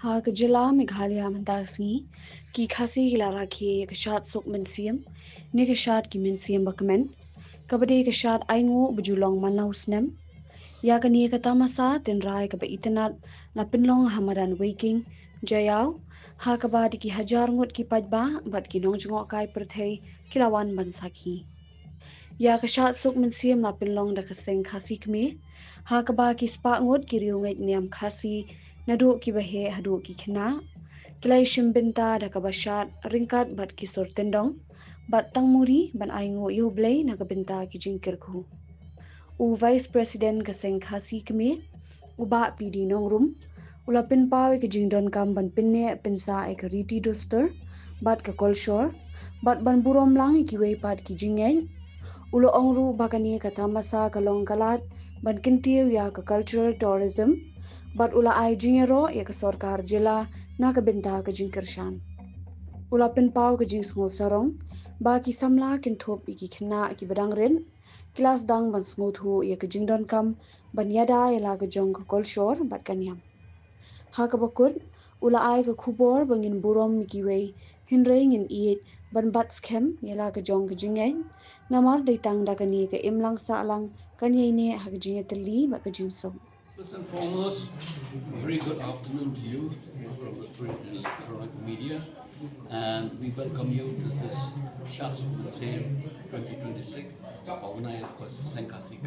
Ha ke Jylla Meghalaya Sngi ki khasi gilara ki ke Shad Suk Mynsiem ni ke Shad ki Mynsiem bakmen kabade ke Shad aingo bujulong manau snem ya ke ni ke tamasa tin rai ke internet la pinlong hamaran waking jayau ha ke ba di ki hajar ngut ki paidbah bat ki nongjong kai perthei kilawan bansaki ya ke Shad Suk Mynsiem la pinlong da ke seng khasi kme ha ke ba ki spa ngut ki riu ngai niam khasi nadu ki bahe hadu ki khina Kilai Shim Bynta da kabashat ringkat bat kisur tendong bat tangmuri ban aingo yu blay na kabinta ki jingkirku. U Vice President kaseng khasi keme u ba PD nongrum ula pin pawe ke jingdon kam ban pinne pinsa e ka riti duster bat ka kolshor bat ban burom lang ki wei pat ki jingeng ulo ongru bakani ka tamasa kalong kalat ban kintiu ya ka cultural tourism bat ula ai jingero ya ka sorkar jilla na ka binta ka jingkirshan ula pin pau ka jing smol sarong ba ki samla kin thop ki khna ki badang ren class dang ban smooth hu ya ka jingdon kam ban yada ya la ka jong ka kolshor bat kanyam ha ka bakut ula ai ka khubor bangin burom ki wei hinreng in iet ban bat schem ya la ka jong ka jingeng namal dei tang da ka ni ka imlang sahlang kanyai ne ha ka jingetli ba ka jingso. First and foremost, a very good afternoon to you from the print and electronic media, and we welcome you to this Shad Suk Mynsiem 2026, organized by Khubor Khasi,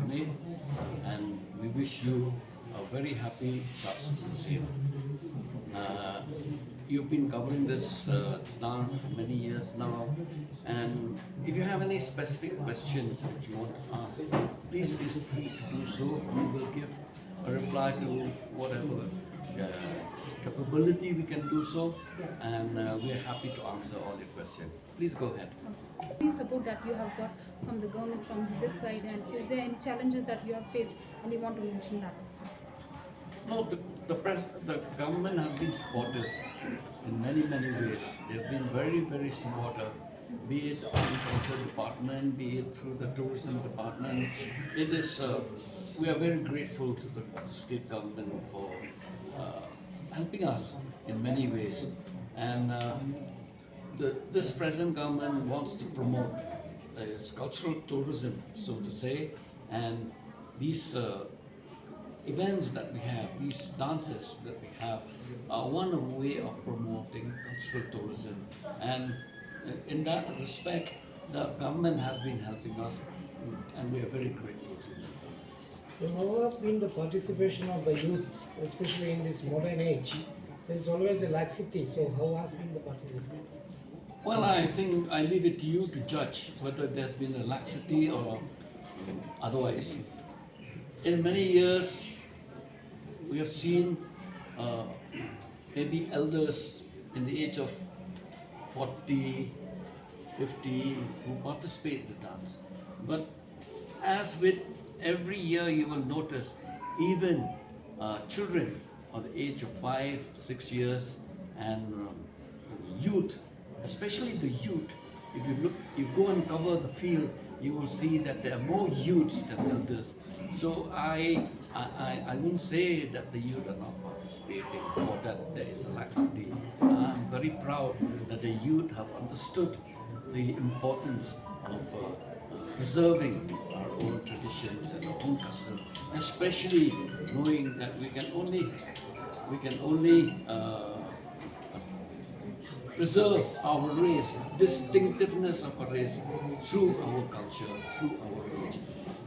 and we wish you a very happy Shad Suk Mynsiem. Uh, you've been covering this dance for many years now, and if you have any specific questions which you want to ask, please feel free to do so. We will give a reply to whatever capability we can do so, and we are happy to answer all your questions. Please go ahead. Any support that you have got from the government from this side, and is there any challenges that you have faced, and you want to mention that also? No, the government has been supportive in many, many ways. They've been very, very supportive, be it the agriculture department, be it through the tourism department. It is, we are very grateful to the state government for helping us in many ways. And this present government wants to promote cultural tourism, so to say, and these events that we have, these dances that we have, are one way of promoting cultural tourism. And in that respect, the government has been helping us, and we are very grateful to them. There has always been the participation of the youth, especially in this modern age. There is always a laxity. So, how has been the participation? Well, I think I leave it to you to judge whether there's been a laxity or otherwise. In many years, we have seen uh, maybe elders in the age of 40, 50 who participate in the dance. But as with every year, you will notice even children of the age of 5, 6 years and youth, especially the youth, if you look, you go and cover the field, you will see that there are more youths than elders. So I wouldn't say that the youth are not participating or that there is a laxity. I'm very proud that the youth have understood the importance of preserving our own traditions and our own customs, especially knowing that we can only preserve our race, distinctiveness of our race through our culture, through our religion.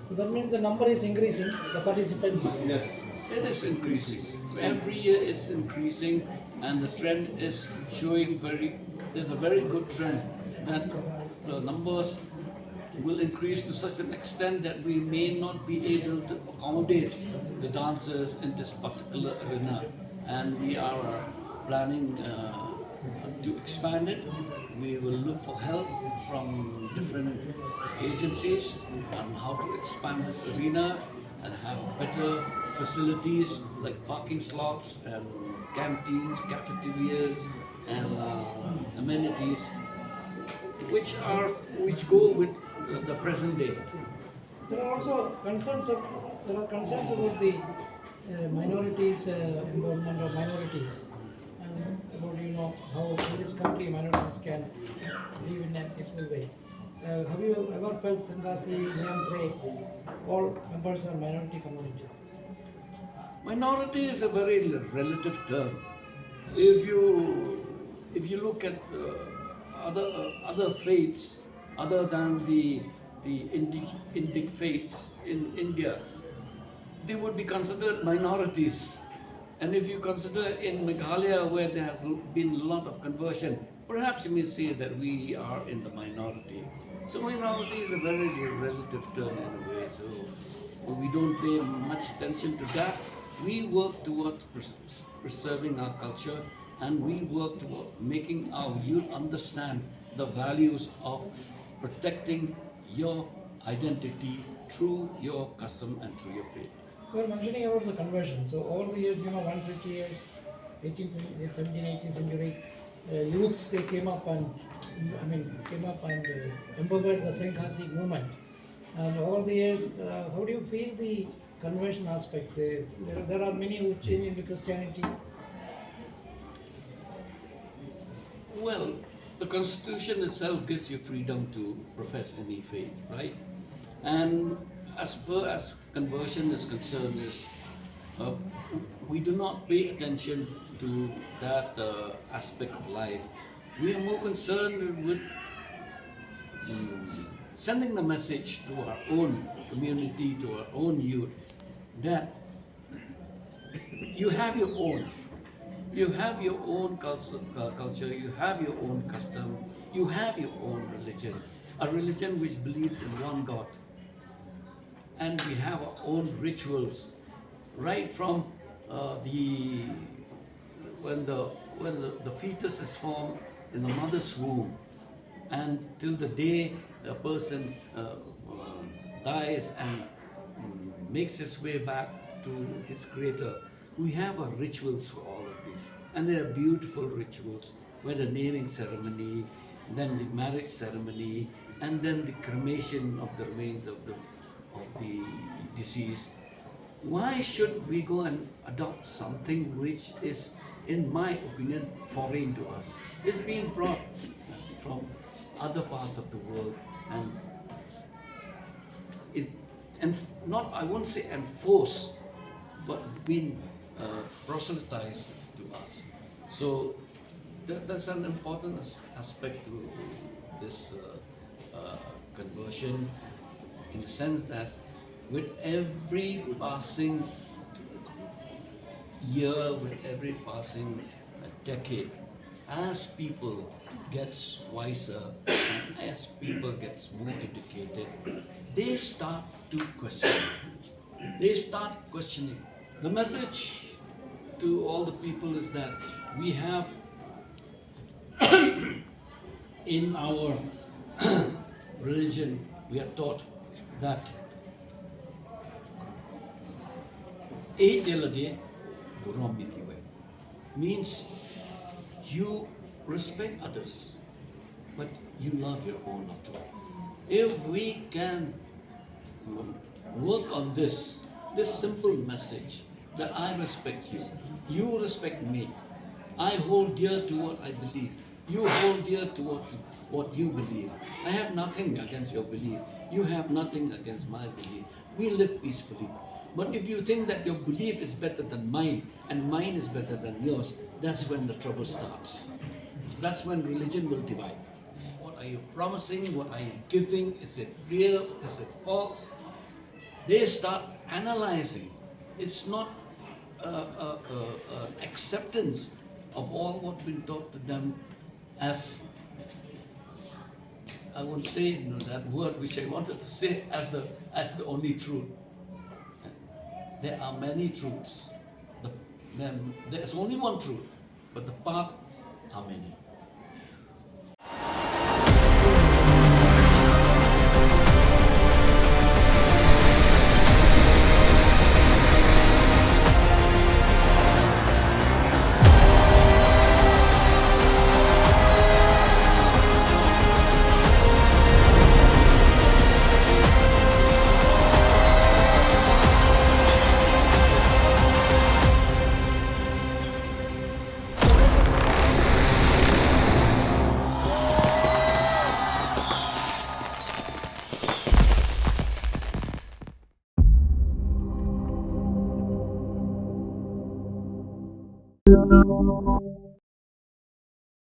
So that means the number is increasing, the participants. Yes, it is increasing. Every year it's increasing, and the trend is showing there's a very good trend that the numbers will increase to such an extent that we may not be able to accommodate the dancers in this particular arena. And we are planning to expand it. We will look for help from different agencies on how to expand this arena and have better facilities like parking slots and canteens, cafeterias, and amenities, which go with the present day. There are also concerns. There are concerns about the minorities, involvement of minorities, know how in this country minorities can live in a peaceful way. Have you ever felt Sangasi, Nyamtre, all members are minority community? Minority is a very relative term. If you look at other faiths other than the Indic faiths in India, they would be considered minorities. And if you consider in Meghalaya, where there has been a lot of conversion, perhaps you may say that we are in the minority. So minority is a very relative term in a way. So we don't pay much attention to that. We work towards preserving our culture, and we work toward making our youth understand the values of protecting your identity through your custom and through your faith. We are mentioning about the conversion. So over the years, 150 years, 18th, 17th, 18th century, youths they came up and empowered the Khasi movement. And over the years, how do you feel the conversion aspect? There are many who change into Christianity. Well, the Constitution itself gives you freedom to profess any faith, right? And as far as conversion is concerned, we do not pay attention to that aspect of life. We are more concerned with sending the message to our own community, to our own youth, that you have your own. You have your own culture, you have your own custom, you have your own religion. A religion which believes in one God. And we have our own rituals, right from when the fetus is formed in the mother's womb, and till the day a person dies and makes his way back to his creator. We have our rituals for all of these, and they are beautiful rituals, where the naming ceremony, then the marriage ceremony, and then the cremation of the remains of the deceased. Why should we go and adopt something which is, in my opinion, foreign to us? It's being brought from other parts of the world, and I won't say enforced, but being proselytized to us. So that's an important aspect to this conversion, in the sense that with every passing year, with every passing decade, as people gets wiser and as people gets more educated, they start to question. They start questioning. The message to all the people is that we have in our religion, we are taught that means you respect others, but you love your own too. If we can work on this simple message, that I respect you, you respect me, I hold dear to what I believe, you hold dear to what you believe. I have nothing against your belief, you have nothing against my belief. We live peacefully. But if you think that your belief is better than mine and mine is better than yours, that's when the trouble starts. That's when religion will divide. What are you promising? What are you giving? Is it real? Is it false? They start analyzing. It's not acceptance of all what's been taught to them as, I won't say that word which I wanted to say, as the only truth. There are many truths. There's only one truth, but the path are many.